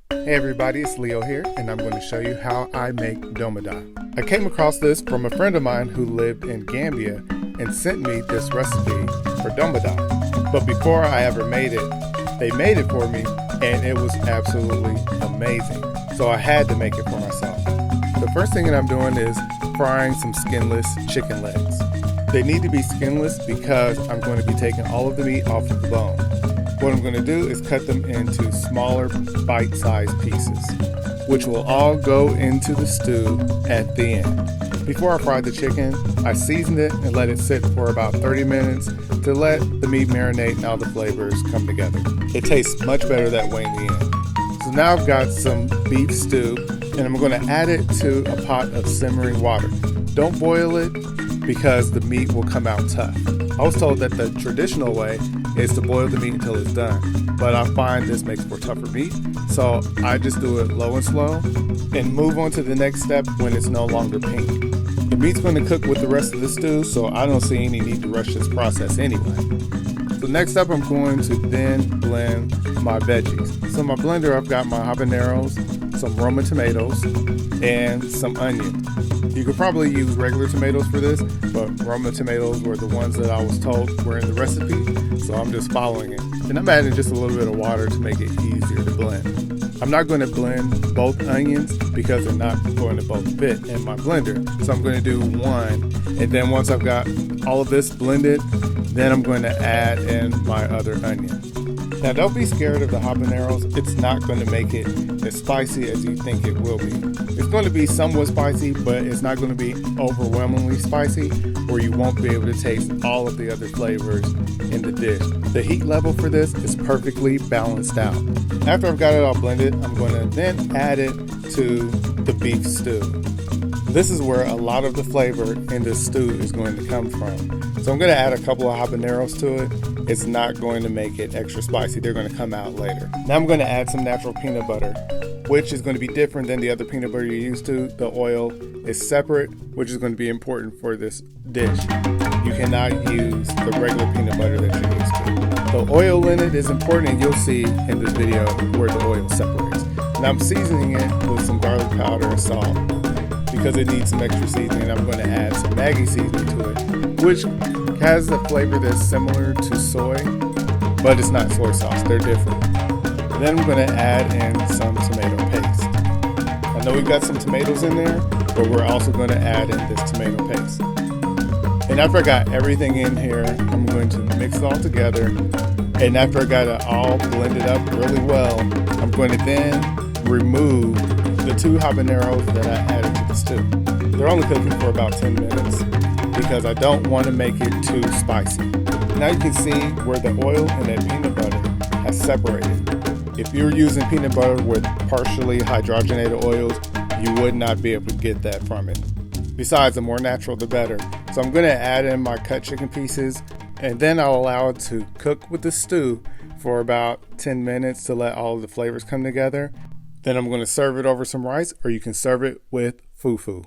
Hey everybody, it's Leo here, and I'm going to show you how I make Domoda. I came across this from a friend of mine who lived in Gambia and sent me this recipe for Domoda. But before I ever made it, they made it for me and it was absolutely amazing. So I had to make it for myself. The first thing that I'm doing is frying some skinless chicken legs. They need to be skinless because I'm going to be taking all of the meat off of the bone. What I'm going to do is cut them into smaller bite-sized pieces, which will all go into the stew at the end. Before I fried the chicken, I seasoned it and let it sit for about 30 minutes to let the meat marinate and all the flavors come together. It tastes much better that way in the end. So now I've got some beef stew and I'm going to add it to a pot of simmering water. Don't boil it because the meat will come out tough. I was told that the traditional way is to boil the meat until it's done, but I find this makes for tougher meat, so I just do it low and slow and move on to the next step when it's no longer pink. The meat's going to cook with the rest of the stew, so I don't see any need to rush this process anyway. So next up, I'm going to then blend my veggies. So in my blender, I've got my habaneros, some Roma tomatoes, and some onion. You could probably use regular tomatoes for this, but Roma tomatoes were the ones that I was told were in the recipe, so I'm just following it. And I'm adding just a little bit of water to make it easier to blend. I'm not going to blend both onions because they're not going to both fit in my blender. So I'm going to do one, and then once I've got all of this blended, then I'm going to add in my other onion. Now don't be scared of the habaneros. It's not going to make it as spicy as you think it will be. It's going to be somewhat spicy, but it's not going to be overwhelmingly spicy where you won't be able to taste all of the other flavors in the dish. The heat level for this is perfectly balanced out. After I've got it all blended, I'm going to then add it to the beef stew. This is where a lot of the flavor in this stew is going to come from. So I'm going to add a couple of habaneros to it. It's not going to make it extra spicy. They're going to come out later. Now I'm going to add some natural peanut butter, which is going to be different than the other peanut butter you're used to. The oil is separate, which is going to be important for this dish. You cannot use the regular peanut butter that you're used to. The oil in it is important, and you'll see in this video where the oil separates. Now I'm seasoning it with some garlic powder and salt because it needs some extra seasoning. I'm going to add some Maggi seasoning to it, which has a flavor that's similar to soy, but it's not soy sauce. They're different. Then I'm going to add in some tomato paste. I know we've got some tomatoes in there, but we're also going to add in this tomato paste. And after I got everything in here, I'm going to mix it all together. And after I got it all blended up really well, I'm going to then remove the 2 habaneros that I added to the stew. They're only cooking for about 10 minutes because I don't want to make it too spicy. Now you can see where the oil and that peanut butter has separated. If you're using peanut butter with partially hydrogenated oils, you would not be able to get that from it. Besides, the more natural, the better. So I'm going to add in my cut chicken pieces, and then I'll allow it to cook with the stew for about 10 minutes to let all of the flavors come together. Then I'm going to serve it over some rice, or you can serve it with fufu.